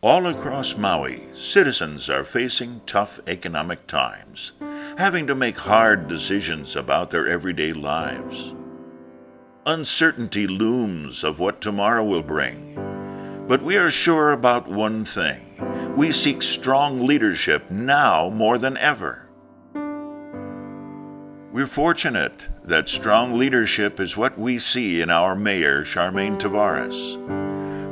All across Maui, citizens are facing tough economic times, having to make hard decisions about their everyday lives. Uncertainty looms of what tomorrow will bring, but we are sure about one thing: we seek strong leadership now more than ever. We're fortunate that strong leadership is what we see in our Mayor, Charmaine Tavares.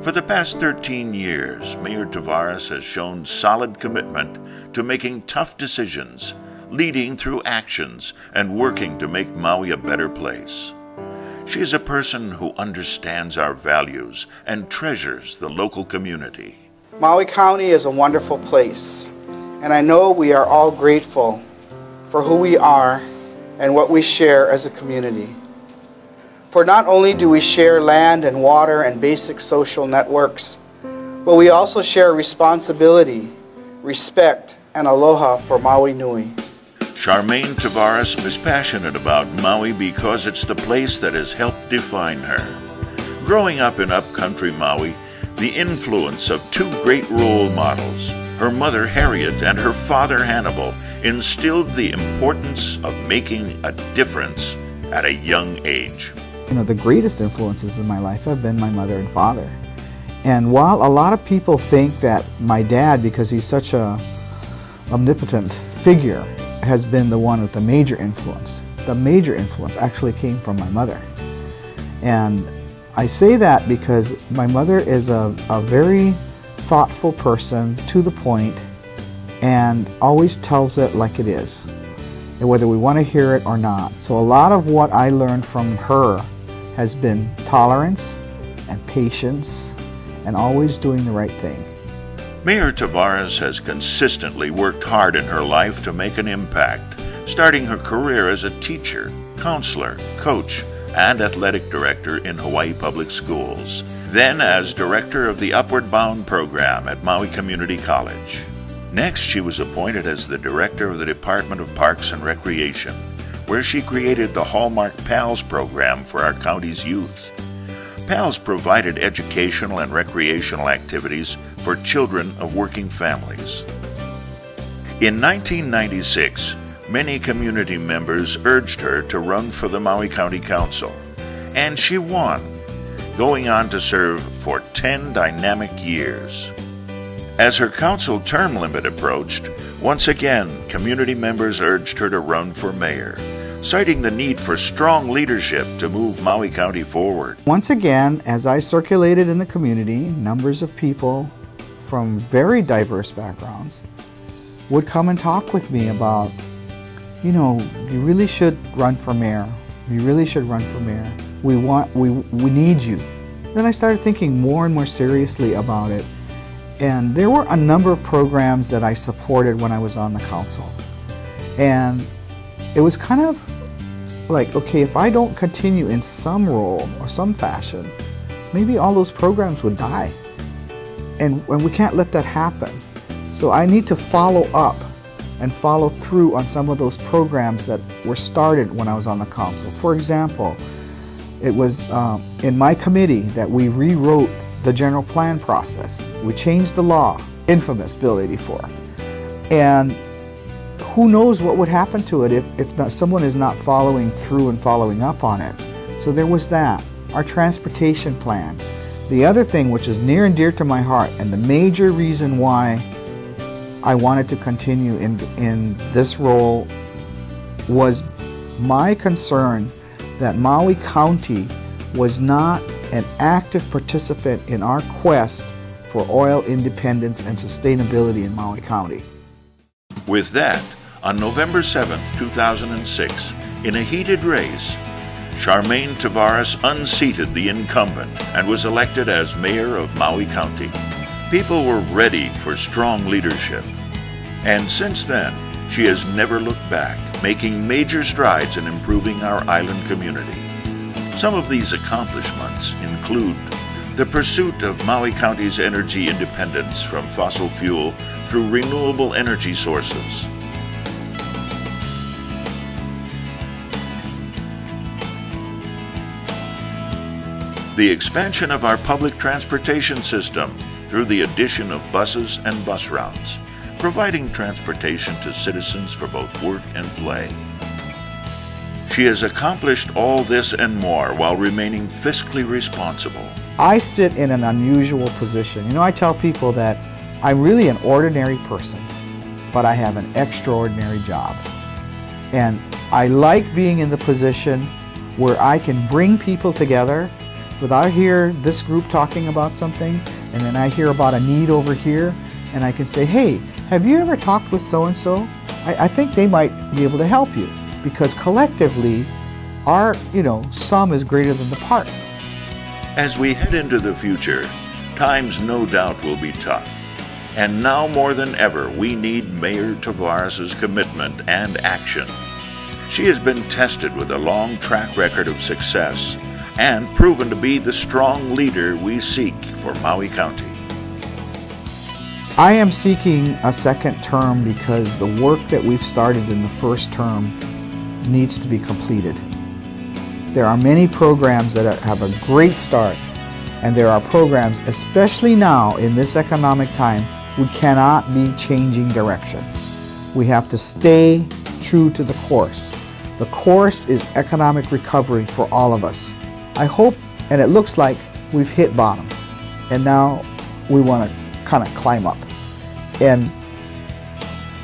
For the past 13 years, Mayor Tavares has shown solid commitment to making tough decisions, leading through actions, and working to make Maui a better place. She is a person who understands our values and treasures the local community. Maui County is a wonderful place, and I know we are all grateful for who we are and what we share as a community. For not only do we share land and water and basic social networks, but we also share responsibility, respect, and aloha for Maui Nui. Charmaine Tavares is passionate about Maui because it's the place that has helped define her. Growing up in upcountry Maui, the influence of two great role models, her mother Harriet and her father Hannibal, instilled the importance of making a difference at a young age. You know, the greatest influences in my life have been my mother and father. And while a lot of people think that my dad, because he's such a omnipotent figure, has been the one with the major influence actually came from my mother. And I say that because my mother is a very thoughtful person, to the point, and always tells it like it is, and whether we want to hear it or not. So a lot of what I learned from her has been tolerance and patience and always doing the right thing. Mayor Tavares has consistently worked hard in her life to make an impact, starting her career as a teacher, counselor, coach, and athletic director in Hawaii Public Schools, then as director of the Upward Bound program at Maui Community College. Next, she was appointed as the director of the Department of Parks and Recreation, where she created the Hallmark PALS program for our county's youth. PALS provided educational and recreational activities for children of working families. In 1996, many community members urged her to run for the Maui County Council, and she won, going on to serve for 10 dynamic years. As her council term limit approached, once again, community members urged her to run for mayor, citing the need for strong leadership to move Maui County forward. Once again, as I circulated in the community, numbers of people from very diverse backgrounds would come and talk with me about, you know, you really should run for mayor. You really should run for mayor. We need you. Then I started thinking more and more seriously about it. And there were a number of programs that I supported when I was on the council. And it was kind of like, okay, if I don't continue in some role or some fashion, maybe all those programs would die. And we can't let that happen. So I need to follow up and follow through on some of those programs that were started when I was on the council. For example, it was in my committee that we rewrote the general plan process. We changed the law, infamous Bill 84. And who knows what would happen to it if someone is not following through and following up on it. So there was that. Our transportation plan. The other thing, which is near and dear to my heart, and the major reason why I wanted to continue in this role, was my concern that Maui County was not an active participant in our quest for oil independence and sustainability in Maui County. With that, on November 7, 2006, in a heated race, Charmaine Tavares unseated the incumbent and was elected as mayor of Maui County. People were ready for strong leadership. And since then, she has never looked back, making major strides in improving our island community. Some of these accomplishments include the pursuit of Maui County's energy independence from fossil fuel through renewable energy sources, the expansion of our public transportation system through the addition of buses and bus routes, providing transportation to citizens for both work and play. She has accomplished all this and more while remaining fiscally responsible. I sit in an unusual position. You know, I tell people that I'm really an ordinary person, but I have an extraordinary job. And I like being in the position where I can bring people together. Without hear this group talking about something, and then I hear about a need over here, and I can say, hey, have you ever talked with so-and-so? I think they might be able to help you, because collectively, our sum is greater than the parts. As we head into the future, times no doubt will be tough. And now more than ever, we need Mayor Tavares' commitment and action. She has been tested with a long track record of success and proven to be the strong leader we seek for Maui County. I am seeking a second term because the work that we've started in the first term needs to be completed. There are many programs that have a great start, and there are programs, especially now in this economic time, we cannot be changing direction. We have to stay true to the course. The course is economic recovery for all of us. I hope, and it looks like, we've hit bottom, and now we want to kind of climb up. And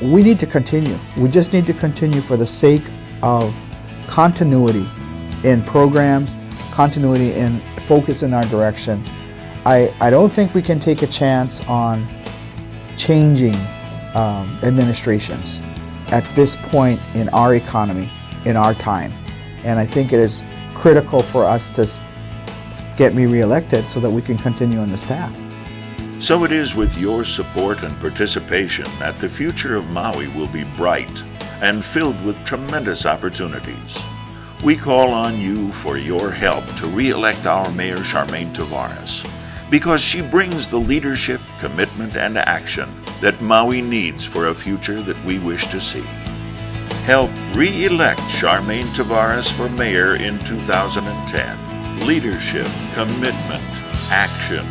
we need to continue. We just need to continue for the sake of continuity in programs, continuity in focus in our direction. I don't think we can take a chance on changing administrations at this point in our economy, in our time. And I think it is critical for us to get me reelected so that we can continue on this path. So it is with your support and participation that the future of Maui will be bright and filled with tremendous opportunities. We call on you for your help to re-elect our Mayor Charmaine Tavares, because she brings the leadership, commitment, and action that Maui needs for a future that we wish to see. Help re-elect Charmaine Tavares for mayor in 2010. Leadership, commitment, action.